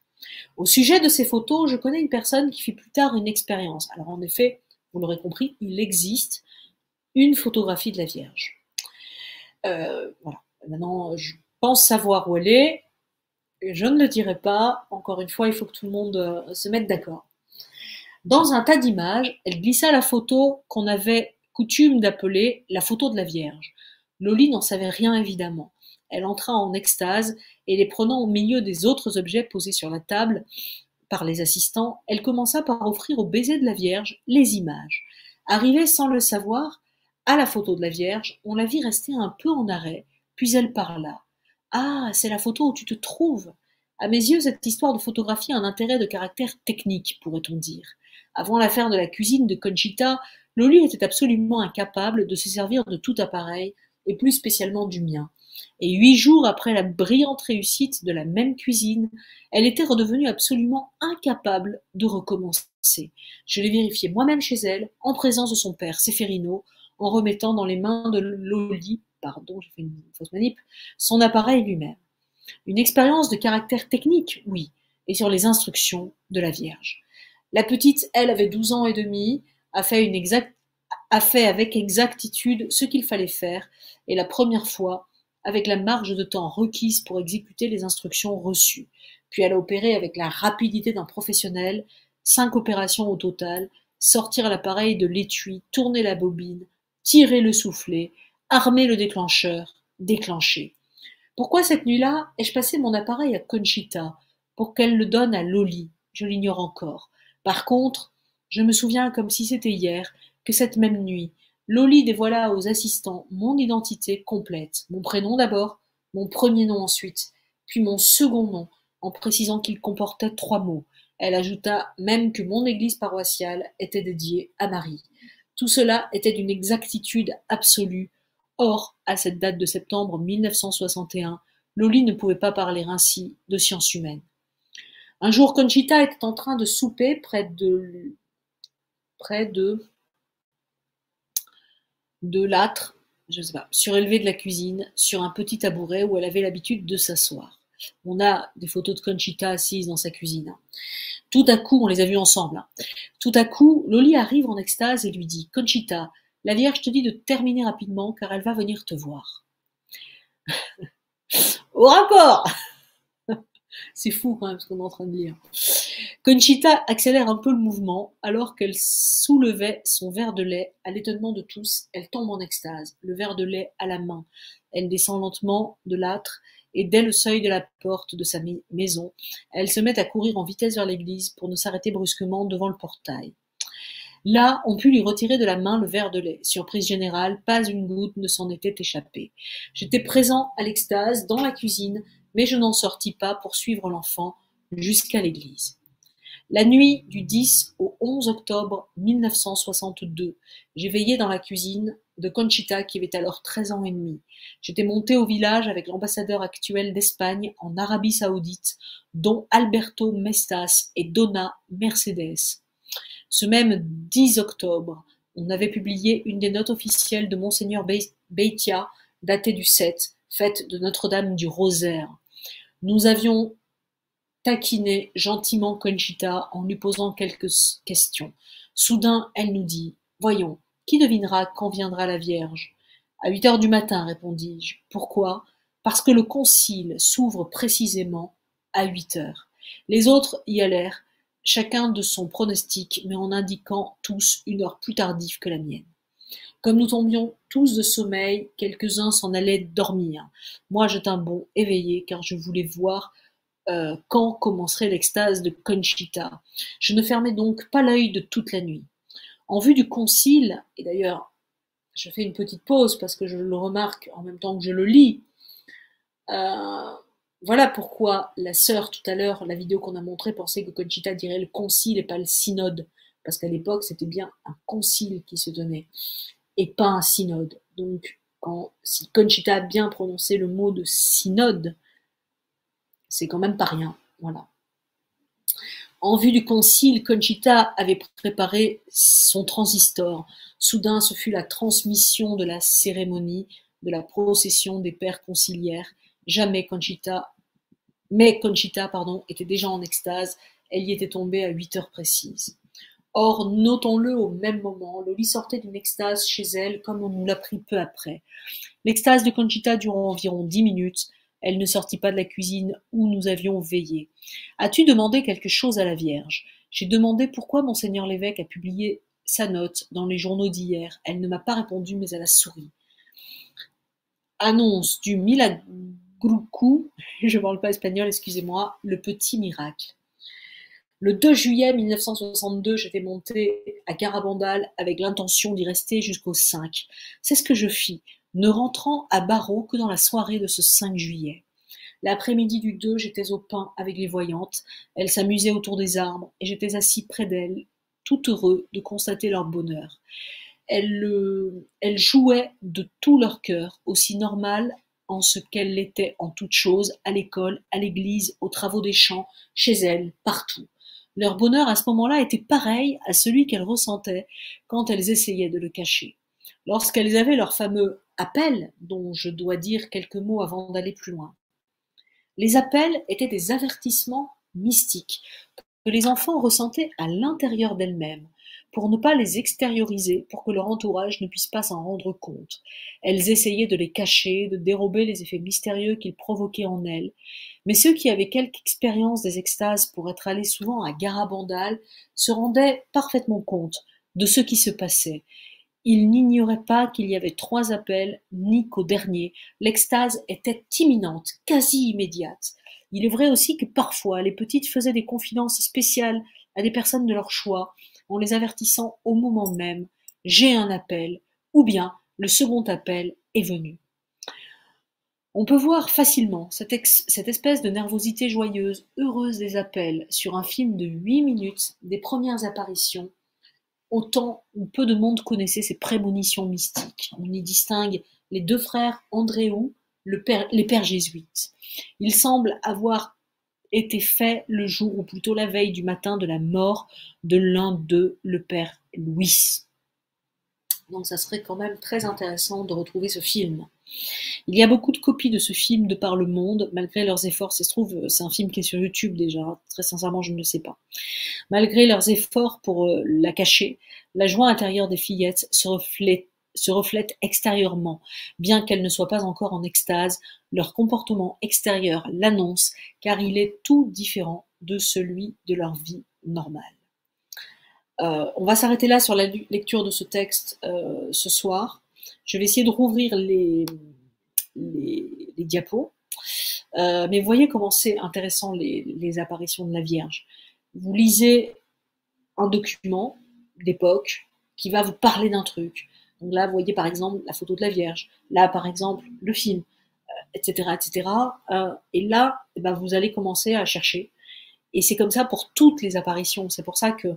[SPEAKER 1] Au sujet de ces photos, je connais une personne qui fit plus tard une expérience. Alors en effet, vous l'aurez compris, il existe une photographie de la Vierge. Voilà. Maintenant, je pense savoir où elle est. Je ne le dirai pas. Encore une fois, il faut que tout le monde se mette d'accord. Dans un tas d'images, elle glissa la photo qu'on avait coutume d'appeler la photo de la Vierge. Loli n'en savait rien évidemment. Elle entra en extase et les prenant au milieu des autres objets posés sur la table par les assistants, elle commença par offrir au baiser de la Vierge les images. Arrivée sans le savoir à la photo de la Vierge, on la vit rester un peu en arrêt, puis elle parla. « Ah, c'est la photo où tu te trouves !» À mes yeux, cette histoire de photographie a un intérêt de caractère technique, pourrait-on dire. Avant l'affaire de la cuisine de Conchita, Loli était absolument incapable de se servir de tout appareil, et plus spécialement du mien. Et 8 jours après la brillante réussite de la même cuisine, elle était redevenue absolument incapable de recommencer. Je l'ai vérifié moi-même chez elle, en présence de son père, Seferino, en remettant dans les mains de Loli, pardon, j'ai fait une fausse manip, son appareil lui-même. Une expérience de caractère technique, oui, et sur les instructions de la Vierge. La petite, elle, avait 12 ans et demi, a fait avec exactitude ce qu'il fallait faire, et la première fois, avec la marge de temps requise pour exécuter les instructions reçues. Puis elle a opéré avec la rapidité d'un professionnel, 5 opérations au total, sortir l'appareil de l'étui, tourner la bobine, tirer le soufflet, armer le déclencheur, déclencher. Pourquoi cette nuit-là ai-je passé mon appareil à Conchita pour qu'elle le donne à Loli? Je l'ignore encore. Par contre, je me souviens comme si c'était hier que cette même nuit, Loli dévoila aux assistants mon identité complète, mon prénom d'abord, mon premier nom ensuite, puis mon second nom, en précisant qu'il comportait 3 mots. Elle ajouta même que mon église paroissiale était dédiée à Marie. Tout cela était d'une exactitude absolue. Or, à cette date de septembre 1961, Loli ne pouvait pas parler ainsi de sciences humaines. Un jour, Conchita était en train de souper près de l'âtre, je sais pas, surélevé de la cuisine, sur un petit tabouret où elle avait l'habitude de s'asseoir. On a des photos de Conchita assise dans sa cuisine. Tout à coup, on les a vues ensemble. Tout à coup, Loli arrive en extase et lui dit « Conchita, la Vierge te dit de terminer rapidement car elle va venir te voir. » Au rapport. C'est fou quand même ce qu'on est en train de lire. Conchita accélère un peu le mouvement alors qu'elle soulevait son verre de lait. À l'étonnement de tous, elle tombe en extase, le verre de lait à la main. Elle descend lentement de l'âtre et dès le seuil de la porte de sa maison, elle se met à courir en vitesse vers l'église pour ne s'arrêter brusquement devant le portail. Là, on put lui retirer de la main le verre de lait. Surprise générale, pas une goutte ne s'en était échappée. J'étais présent à l'extase, dans la cuisine, mais je n'en sortis pas pour suivre l'enfant jusqu'à l'église. La nuit du 10 au 11 octobre 1962, j'ai veillé dans la cuisine de Conchita qui avait alors 13 ans et demi. J'étais monté au village avec l'ambassadeur actuel d'Espagne en Arabie Saoudite, dont Alberto Mestas et Donna Mercedes. Ce même 10 octobre, on avait publié une des notes officielles de Monseigneur Beitia, datée du 7, fête de Notre-Dame du Rosaire. Nous avions taquiné gentiment Conchita en lui posant quelques questions. Soudain, elle nous dit « Voyons, qui devinera quand viendra la Vierge ?» À 8 heures du matin, répondis-je. Pourquoi ? Parce que le concile s'ouvre précisément à 8 heures. Les autres y allèrent, chacun de son pronostic, mais en indiquant tous une heure plus tardive que la mienne. Comme nous tombions tous de sommeil, quelques-uns s'en allaient dormir. Moi, je tins bon, éveillé, car je voulais voir quand commencerait l'extase de Conchita. Je ne fermais donc pas l'œil de toute la nuit. En vue du concile, et d'ailleurs, je fais une petite pause parce que je le remarque en même temps que je le lis, voilà pourquoi la sœur, tout à l'heure, la vidéo qu'on a montrée, pensait que Conchita dirait le concile et pas le synode, parce qu'à l'époque, c'était bien un concile qui se tenait, et pas un synode. Donc, si Conchita a bien prononcé le mot de synode, c'est quand même pas rien. Voilà. En vue du concile, Conchita avait préparé son transistor. Soudain, ce fut la transmission de la cérémonie, de la procession des pères conciliaires. Mais Conchita, était déjà en extase. Elle y était tombée à 8 heures précises. Or, notons-le, au même moment, Loli sortait d'une extase chez elle, comme on nous l'apprit peu après. L'extase de Conchita dura environ 10 minutes. Elle ne sortit pas de la cuisine où nous avions veillé. As-tu demandé quelque chose à la Vierge? J'ai demandé pourquoi monseigneur l'évêque a publié sa note dans les journaux d'hier. Elle ne m'a pas répondu, mais elle a souri. Annonce du Milagrucu, je ne parle pas espagnol, excusez-moi, le petit miracle. Le 2 juillet 1962, j'étais montée à Garabandal avec l'intention d'y rester jusqu'au 5. C'est ce que je fis, ne rentrant à Barreau que dans la soirée de ce 5 juillet. L'après-midi du 2, j'étais au pain avec les voyantes. Elles s'amusaient autour des arbres et j'étais assis près d'elles, tout heureux de constater leur bonheur. Elles jouaient de tout leur cœur, aussi normales en ce qu'elles l'étaient en toutes choses, à l'école, à l'église, aux travaux des champs, chez elles, partout. Leur bonheur à ce moment-là était pareil à celui qu'elles ressentaient quand elles essayaient de le cacher. Lorsqu'elles avaient leur fameux appel, dont je dois dire quelques mots avant d'aller plus loin. Les appels étaient des avertissements mystiques que les enfants ressentaient à l'intérieur d'elles-mêmes, pour ne pas les extérioriser, pour que leur entourage ne puisse pas s'en rendre compte. Elles essayaient de les cacher, de dérober les effets mystérieux qu'ils provoquaient en elles, mais ceux qui avaient quelque expérience des extases pour être allés souvent à Garabandal se rendaient parfaitement compte de ce qui se passait. Ils n'ignoraient pas qu'il y avait 3 appels, ni qu'au dernier, l'extase était imminente, quasi immédiate. Il est vrai aussi que parfois les petites faisaient des confidences spéciales à des personnes de leur choix, en les avertissant au moment même « j'ai un appel » ou bien « le second appel est venu ». On peut voir facilement cette espèce de nervosité joyeuse, heureuse des appels sur un film de 8 minutes des premières apparitions, au temps où peu de monde connaissait ces prémonitions mystiques. On y distingue les 2 frères Andréou, les pères jésuites. Il semble avoir été fait le jour, ou plutôt la veille du matin de la mort de l'un d'eux, le père Louis. Donc ça serait quand même très intéressant de retrouver ce film. Il y a beaucoup de copies de ce film de par le monde, malgré leurs efforts. Ça se trouve, c'est un film qui est sur YouTube déjà, très sincèrement, je ne le sais pas. Malgré leurs efforts pour la cacher, la joie intérieure des fillettes se reflète extérieurement. Bien qu'elles ne soient pas encore en extase, leur comportement extérieur l'annonce, car il est tout différent de celui de leur vie normale. On va s'arrêter là sur la lecture de ce texte ce soir. Je vais essayer de rouvrir les diapos. Mais voyez comment c'est intéressant les apparitions de la Vierge. Vous lisez un document d'époque qui va vous parler d'un truc. Donc là, vous voyez par exemple la photo de la Vierge. Là, par exemple, le film, etc., etc. Et là, vous allez commencer à chercher. Et c'est comme ça pour toutes les apparitions. C'est pour ça que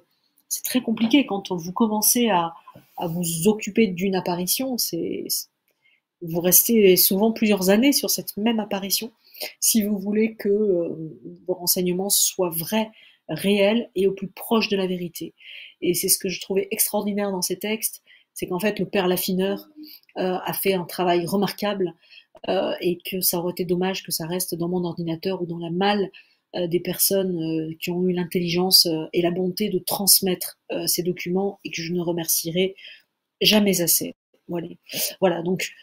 [SPEAKER 1] c'est très compliqué quand vous commencez à vous occuper d'une apparition. Vous restez souvent plusieurs années sur cette même apparition si vous voulez que vos renseignements soient vrais, réels et au plus proche de la vérité. Et c'est ce que je trouvais extraordinaire dans ces textes, c'est qu'en fait le père Laffineur a fait un travail remarquable et que ça aurait été dommage que ça reste dans mon ordinateur ou dans la malle des personnes qui ont eu l'intelligence et la bonté de transmettre ces documents et que je ne remercierai jamais assez. Voilà, donc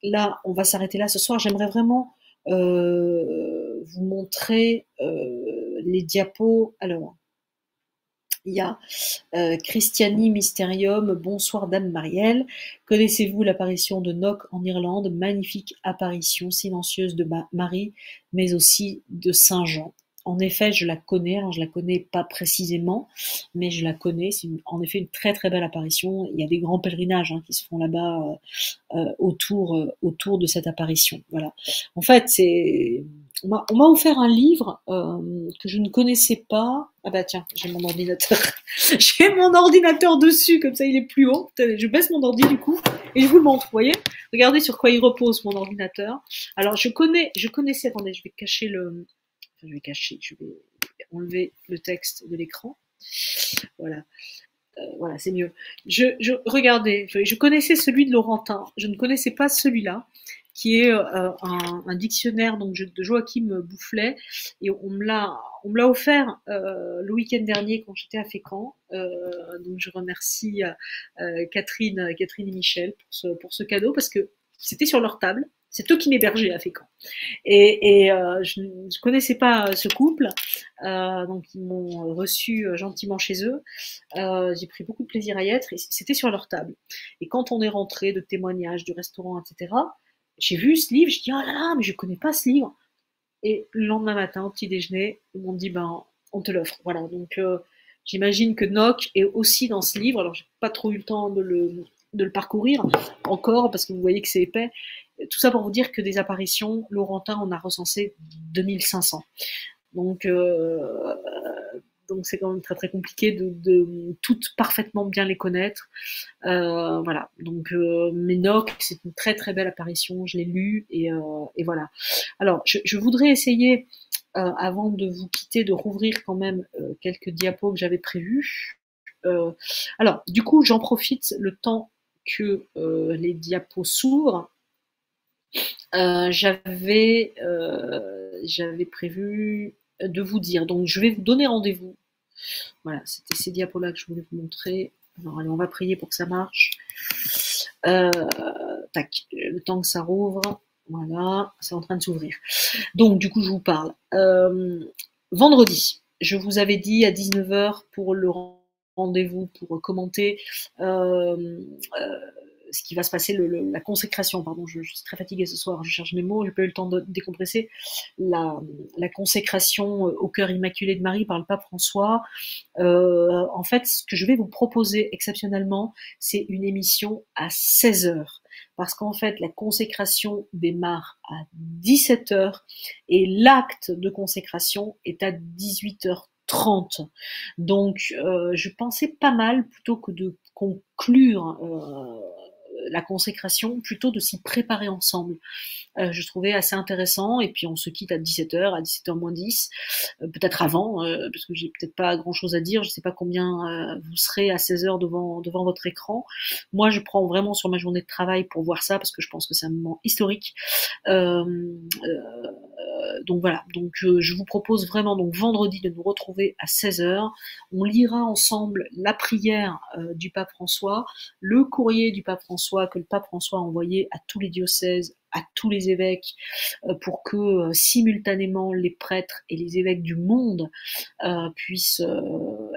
[SPEAKER 1] là, on va s'arrêter là ce soir. J'aimerais vraiment vous montrer les diapos, alors, il y a Christiani Mysterium, bonsoir Dame Marielle. Connaissez-vous l'apparition de Nock en Irlande? Magnifique apparition silencieuse de Marie, mais aussi de Saint Jean. En effet, je la connais, alors je la connais pas précisément, mais je la connais, c'est en effet une très très belle apparition. Il y a des grands pèlerinages qui se font là-bas autour de cette apparition. Voilà. En fait, on m'a offert un livre que je ne connaissais pas. Ah bah tiens, j'ai mon ordinateur. J'ai mon ordinateur dessus, comme ça il est plus haut. Je baisse mon ordi du coup et je vous le montre. Vous voyez? Regardez sur quoi il repose mon ordinateur. Alors je connaissais. Attendez, je vais cacher je vais enlever le texte de l'écran. Voilà. Voilà, c'est mieux. Regardez, je connaissais celui de Laurentin, je ne connaissais pas celui-là, qui est un dictionnaire donc de Joachim Boufflet, et on me l'a offert le week-end dernier quand j'étais à Fécamp. Donc je remercie Catherine et Michel pour ce cadeau, parce que c'était sur leur table. C'est eux qui m'hébergeaient à Fécamp. Et je ne connaissais pas ce couple, donc ils m'ont reçu gentiment chez eux. J'ai pris beaucoup de plaisir à y être, et c'était sur leur table. Et quand on est rentré de témoignages du restaurant, etc., j'ai vu ce livre, je dis oh là là, mais je connais pas ce livre. Et le lendemain matin, au petit déjeuner, ils m'ont dit ben on te l'offre. Voilà, donc j'imagine que Nock est aussi dans ce livre. Alors j'ai pas trop eu le temps de le parcourir encore, parce que vous voyez que c'est épais. Tout ça pour vous dire que des apparitions, Laurentin, on a recensé 2500. Donc c'est quand même très très compliqué de toutes parfaitement bien les connaître. Voilà. Donc Nock, c'est une très très belle apparition. Je l'ai lu et voilà. Alors je voudrais essayer, avant de vous quitter, de rouvrir quand même quelques diapos que j'avais prévus. Alors du coup, j'en profite le temps que les diapos s'ouvrent. J'avais prévu de vous dire, donc je vais vous donner rendez-vous. Voilà, c'était ces diapos-là que je voulais vous montrer. Alors allez, on va prier pour que ça marche. Tac, le temps que ça rouvre, voilà, c'est en train de s'ouvrir. Donc du coup, je vous parle. Vendredi, je vous avais dit à 19h pour le rendez-vous pour commenter ce qui va se passer, la consécration, pardon, je suis très fatiguée ce soir, je cherche mes mots, j'ai pas eu le temps de décompresser, la consécration au cœur immaculé de Marie par le pape François. En fait, ce que je vais vous proposer exceptionnellement, c'est une émission à 16h. Parce qu'en fait, la consécration démarre à 17h et l'acte de consécration est à 18h30. Donc, je pensais pas mal, plutôt que de conclure la consécration, plutôt de s'y préparer ensemble. Je trouvais assez intéressant, et puis on se quitte à 17h, à 17h moins 10, peut-être avant, parce que j'ai peut-être pas grand chose à dire, je sais pas combien vous serez à 16h devant votre écran. Moi, je prends vraiment sur ma journée de travail pour voir ça, parce que je pense que c'est un moment historique. Donc voilà, donc je vous propose vraiment donc vendredi de nous retrouver à 16h. On lira ensemble la prière du pape François, le courrier du pape François que le pape François a envoyé à tous les diocèses, à tous les évêques, pour que simultanément les prêtres et les évêques du monde puissent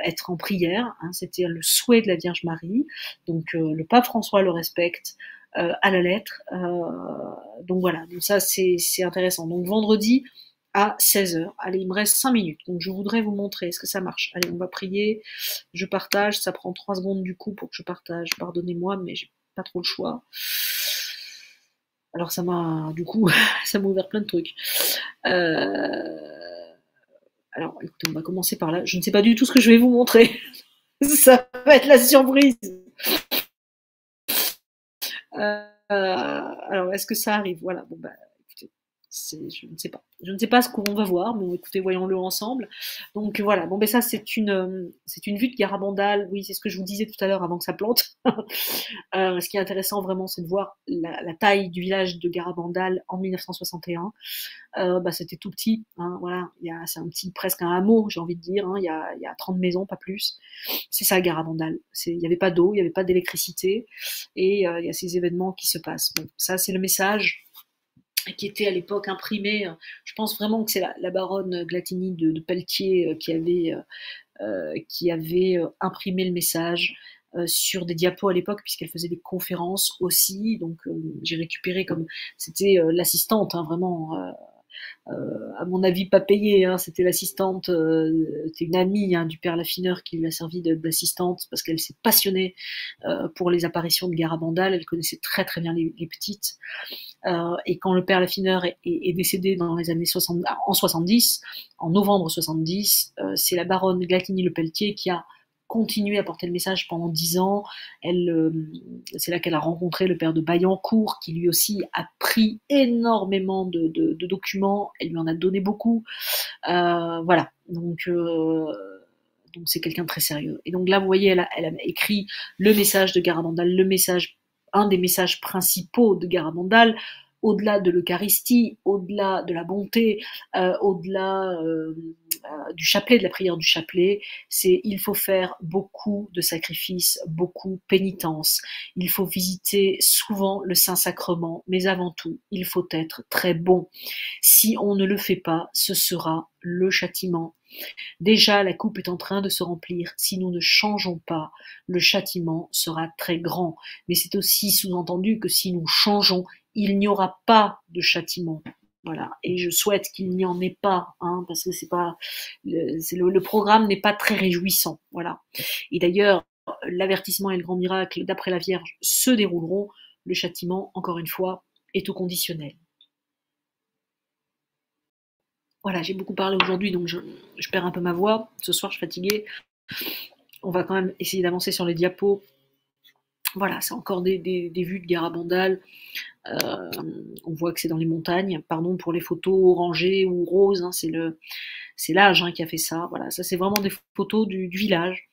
[SPEAKER 1] être en prière. C'était le souhait de la Vierge Marie, donc le pape François le respecte à la lettre. Donc voilà, donc ça c'est intéressant. Donc vendredi à 16h. Allez, il me reste 5 minutes, donc je voudrais vous montrer, est-ce que ça marche? Allez, on va prier, je partage, ça prend 3 secondes du coup pour que je partage, pardonnez-moi, mais j'ai pas trop le choix. Alors ça m'a ouvert plein de trucs. Alors écoutez, on va commencer par là. Je ne sais pas du tout ce que je vais vous montrer. Ça va être la surprise. Alors est-ce que ça arrive? Voilà, bon bah écoutez, je ne sais pas. Je ne sais pas ce qu'on va voir, mais écoutez, voyons-le ensemble. Donc voilà, bon ben ça c'est une vue de Garabandal, oui c'est ce que je vous disais tout à l'heure avant que ça plante. Ce qui est intéressant vraiment, c'est de voir la taille du village de Garabandal en 1961. C'était tout petit, voilà, c'est un petit, presque un hameau, j'ai envie de dire, il y a 30 maisons, pas plus. C'est ça Garabandal. Il n'y avait pas d'eau, il n'y avait pas d'électricité, et il y a ces événements qui se passent. Bon, ça c'est le message qui était à l'époque imprimée. Je pense vraiment que c'est la baronne Glatini de Pelletier qui avait imprimé le message sur des diapos à l'époque, puisqu'elle faisait des conférences aussi. Donc j'ai récupéré comme c'était l'assistante, hein, vraiment. À mon avis pas payée, hein, c'était l'assistante, c'était une amie hein, du père Laffineur qui lui a servi d'assistante parce qu'elle s'est passionnée pour les apparitions de Garabandal, elle connaissait très très bien les petites. Et quand le père Laffineur est décédé dans les années 60, en 70, en novembre 70, c'est la baronne Glatini-Le Pelletier qui a continué à porter le message pendant 10 ans. C'est là qu'elle a rencontré le père de Baillancourt, qui lui aussi a pris énormément de documents. Elle lui en a donné beaucoup. Voilà. Donc c'est quelqu'un de très sérieux. Et donc là, vous voyez, elle a écrit le message de Garabandal, un des messages principaux de Garabandal, au-delà de l'Eucharistie, au-delà de la bonté, au-delà du chapelet, de la prière du chapelet, c'est il faut faire beaucoup de sacrifices, beaucoup pénitence. Il faut visiter souvent le Saint-Sacrement, mais avant tout, il faut être très bon. Si on ne le fait pas, ce sera le châtiment. Déjà, la coupe est en train de se remplir. Si nous ne changeons pas, le châtiment sera très grand. Mais c'est aussi sous-entendu que si nous changeons, il n'y aura pas de châtiment. Voilà. Et je souhaite qu'il n'y en ait pas, hein, parce que le programme n'est pas très réjouissant. Voilà. Et d'ailleurs, l'avertissement et le grand miracle d'après la Vierge se dérouleront. Le châtiment, encore une fois, est au conditionnel. Voilà, j'ai beaucoup parlé aujourd'hui, donc je perds un peu ma voix. Ce soir, je suis fatiguée. On va quand même essayer d'avancer sur les diapos. Voilà, c'est encore des vues de Garabandal. On voit que c'est dans les montagnes. Pardon pour les photos orangées ou roses, hein, c'est l'âge hein, qui a fait ça. Voilà, ça c'est vraiment des photos du village.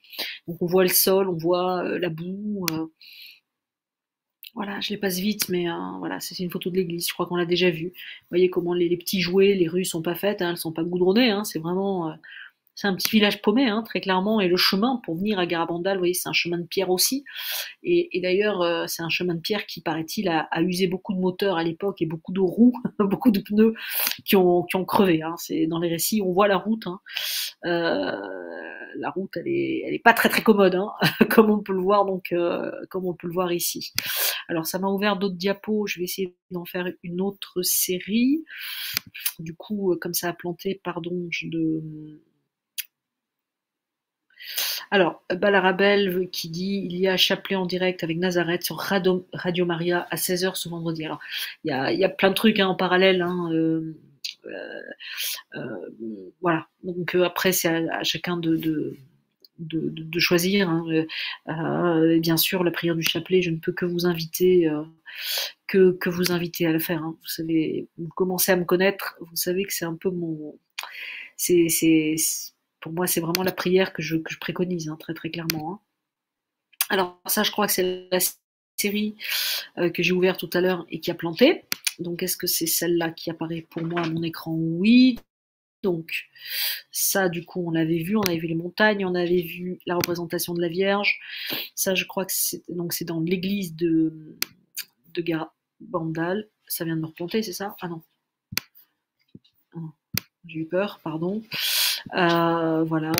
[SPEAKER 1] Donc on voit le sol, on voit la boue. Voilà, je les passe vite, mais voilà, c'est une photo de l'église, je crois qu'on l'a déjà vue. Vous voyez comment les petits jouets, les rues sont pas faites, hein, elles sont pas goudronnées, hein, c'est vraiment... c'est un petit village paumé, hein, très clairement, et le chemin pour venir à Garabandal, vous voyez, c'est un chemin de pierre aussi. Et d'ailleurs, c'est un chemin de pierre qui, paraît-il, a usé beaucoup de moteurs à l'époque et beaucoup de roues, beaucoup de pneus qui ont crevé. Hein. C'est dans les récits, on voit la route. Hein. La route, elle est pas très très commode, hein, comme on peut le voir donc, comme on peut le voir ici. Alors ça m'a ouvert d'autres diapos. Je vais essayer d'en faire une autre série. Du coup, comme ça a planté, pardon, Alors, Balarabel qui dit il y a chapelet en direct avec Nazareth sur Radio Maria à 16h ce vendredi. Alors, il y a plein de trucs hein, en parallèle. Hein, voilà. Donc après, c'est à chacun de choisir. Hein. Bien sûr, la prière du chapelet, je ne peux que vous inviter. Que vous inviter à le faire. Hein. Vous savez, vous commencez à me connaître, vous savez que c'est un peu mon. Pour moi, c'est vraiment la prière que je préconise, hein, très très clairement. Hein. Alors ça, je crois que c'est la série que j'ai ouverte tout à l'heure et qui a planté. Donc est-ce que c'est celle-là qui apparaît pour moi à mon écran? Oui. Donc ça, du coup, on l'avait vu, on avait vu les montagnes, on avait vu la représentation de la Vierge. Ça, je crois que c'est dans l'église de Garabandal. Ça vient de me replanter, c'est ça? Ah non. J'ai eu peur, pardon. Voilà.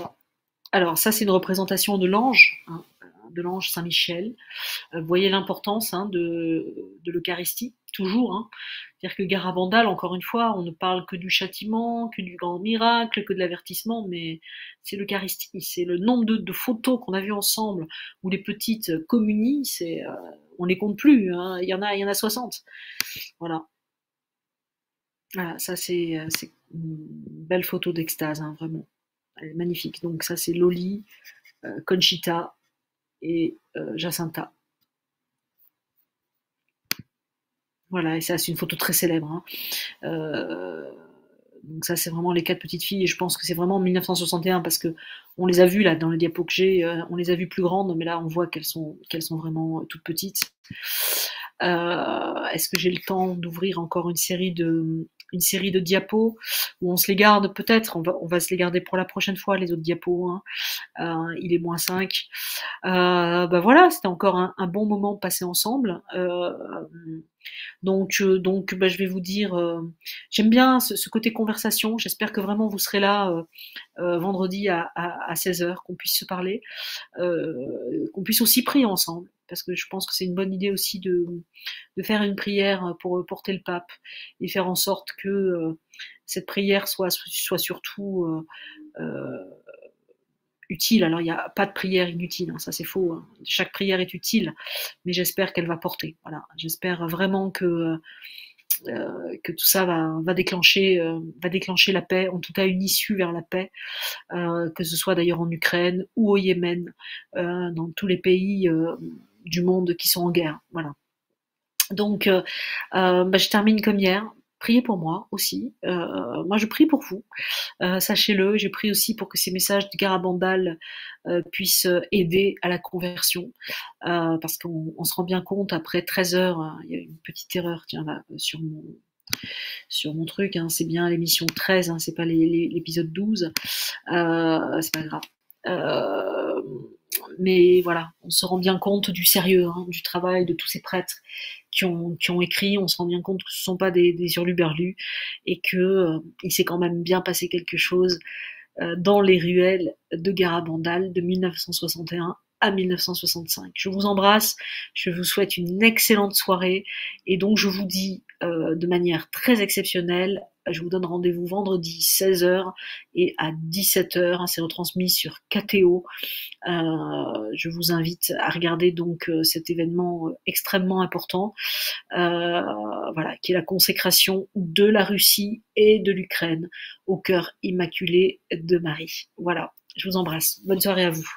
[SPEAKER 1] Alors ça, c'est une représentation de l'ange, hein, de l'ange Saint-Michel. Vous voyez l'importance hein, de l'Eucharistie, toujours. Hein. C'est-à-dire que Garabandal, encore une fois, on ne parle que du châtiment, que du grand miracle, que de l'avertissement, mais c'est l'Eucharistie, c'est le nombre de photos qu'on a vues ensemble, où les petites communient, on les compte plus, hein. Il y en a 60. Voilà. Voilà, ça c'est une belle photo d'extase, hein, vraiment. Elle est magnifique. Donc ça c'est Loli, Conchita et Jacinta. Voilà, et ça c'est une photo très célèbre. Hein. Donc ça c'est vraiment les 4 petites filles, et je pense que c'est vraiment en 1961 parce que on les a vues là dans les diapos que j'ai, on les a vues plus grandes, mais là on voit qu'elles sont vraiment toutes petites. Est-ce que j'ai le temps d'ouvrir encore une série de diapos où on se les garde peut-être, on va se les garder pour la prochaine fois les autres diapos. Hein. Il est -5. Bah voilà, c'était encore un bon moment passé ensemble. Donc bah, je vais vous dire, j'aime bien ce côté conversation. J'espère que vraiment vous serez là vendredi à 16 h, qu'on puisse se parler, qu'on puisse aussi prier ensemble, parce que je pense que c'est une bonne idée aussi de faire une prière pour porter le pape et faire en sorte que cette prière soit surtout utile. Alors il n'y a pas de prière inutile, hein, ça c'est faux, hein. Chaque prière est utile, mais j'espère qu'elle va porter. Voilà, j'espère vraiment que tout ça va déclencher la paix, en tout cas une issue vers la paix, que ce soit d'ailleurs en Ukraine ou au Yémen, dans tous les pays du monde qui sont en guerre. Voilà. Donc, bah, je termine comme hier. Priez pour moi aussi. Moi, je prie pour vous. Sachez-le. Je prie aussi pour que ces messages de Garabandal puissent aider à la conversion, parce qu'on se rend bien compte après 13 heures. Il y a une petite erreur, tiens, là, sur mon truc. Hein, c'est bien l'émission 13. Hein, c'est pas l'épisode 12. C'est pas grave. Mais voilà, on se rend bien compte du sérieux, hein, du travail de tous ces prêtres qui ont écrit. On se rend bien compte que ce ne sont pas des hurluberlus et que il s'est quand même bien passé quelque chose dans les ruelles de Garabandal de 1961 à 1965. Je vous embrasse, je vous souhaite une excellente soirée et donc je vous dis de manière très exceptionnelle, je vous donne rendez-vous vendredi 16 h et à 17 h, hein, c'est retransmis sur KTO. Je vous invite à regarder donc cet événement extrêmement important, voilà, qui est la consécration de la Russie et de l'Ukraine au cœur immaculé de Marie. Voilà, je vous embrasse. Bonne soirée à vous.